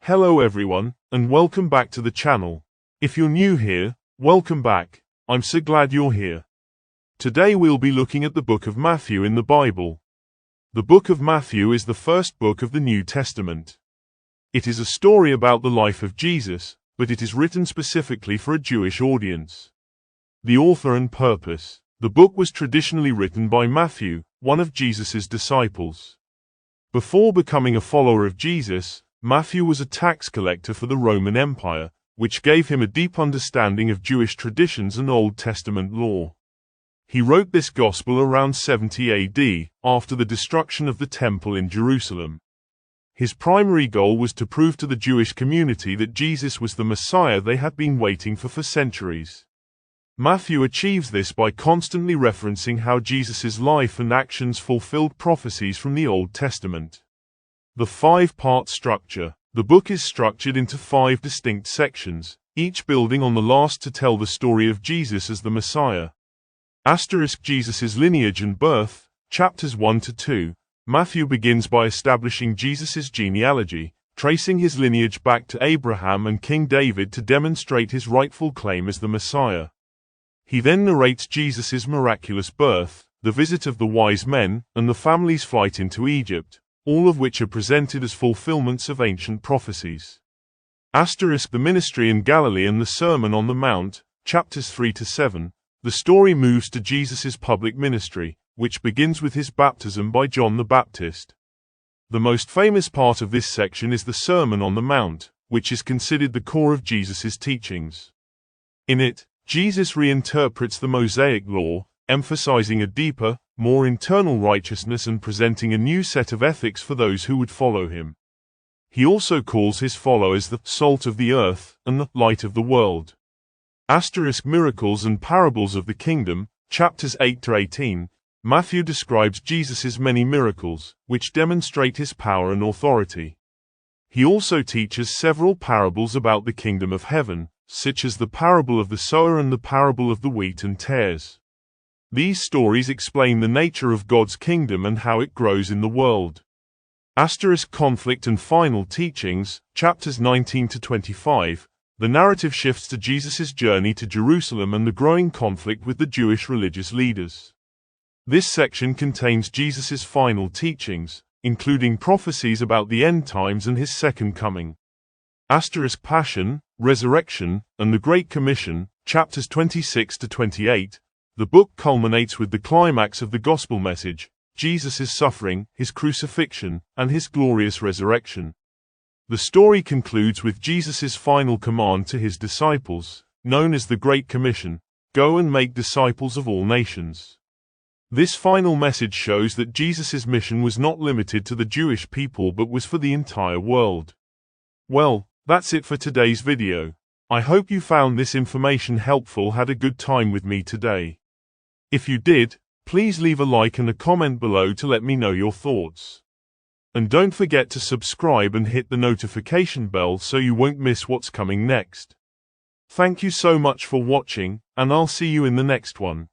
Hello everyone, and welcome back to the channel. If you're new here, welcome back. I'm so glad you're here. Today we'll be looking at the book of Matthew in the Bible. The book of Matthew is the first book of the New Testament. It is a story about the life of Jesus, but it is written specifically for a Jewish audience. The author and purpose. The book was traditionally written by Matthew, one of Jesus' disciples. Before becoming a follower of Jesus, Matthew was a tax collector for the Roman Empire, which gave him a deep understanding of Jewish traditions and Old Testament law. He wrote this gospel around 70 AD, after the destruction of the temple in Jerusalem. His primary goal was to prove to the Jewish community that Jesus was the Messiah they had been waiting for centuries. Matthew achieves this by constantly referencing how Jesus' life and actions fulfilled prophecies from the Old Testament. The five-part structure. The book is structured into 5 distinct sections, each building on the last to tell the story of Jesus as the Messiah. Jesus' lineage and birth, chapters 1 to 2. Matthew begins by establishing Jesus' genealogy, tracing his lineage back to Abraham and King David to demonstrate his rightful claim as the Messiah. He then narrates Jesus' miraculous birth, the visit of the wise men, and the family's flight into Egypt, all of which are presented as fulfillments of ancient prophecies. The ministry in Galilee and the Sermon on the Mount, chapters 3 to 7. The story moves to Jesus' public ministry, which begins with his baptism by John the Baptist. The most famous part of this section is the Sermon on the Mount, which is considered the core of Jesus' teachings. In it, Jesus reinterprets the Mosaic law, emphasizing a deeper, more internal righteousness and presenting a new set of ethics for those who would follow him. He also calls his followers the salt of the earth and the light of the world. Miracles and parables of the kingdom, chapters 8 to 18. Matthew describes Jesus' many miracles, which demonstrate his power and authority. He also teaches several parables about the kingdom of heaven, such as the parable of the sower and the parable of the wheat and tares. These stories explain the nature of God's kingdom and how it grows in the world. Conflict and final teachings, chapters 19 to 25. The narrative shifts to Jesus' journey to Jerusalem and the growing conflict with the Jewish religious leaders. This section contains Jesus' final teachings, including prophecies about the end times and his second coming. Passion, Resurrection, and the Great Commission, chapters 26 to 28. The book culminates with the climax of the gospel message, Jesus' suffering, his crucifixion, and his glorious resurrection. The story concludes with Jesus' final command to his disciples, known as the Great Commission: go and make disciples of all nations. This final message shows that Jesus' mission was not limited to the Jewish people but was for the entire world. Well, that's it for today's video. I hope you found this information helpful, had a good time with me today. If you did, please leave a like and a comment below to let me know your thoughts. And don't forget to subscribe and hit the notification bell so you won't miss what's coming next. Thank you so much for watching, and I'll see you in the next one.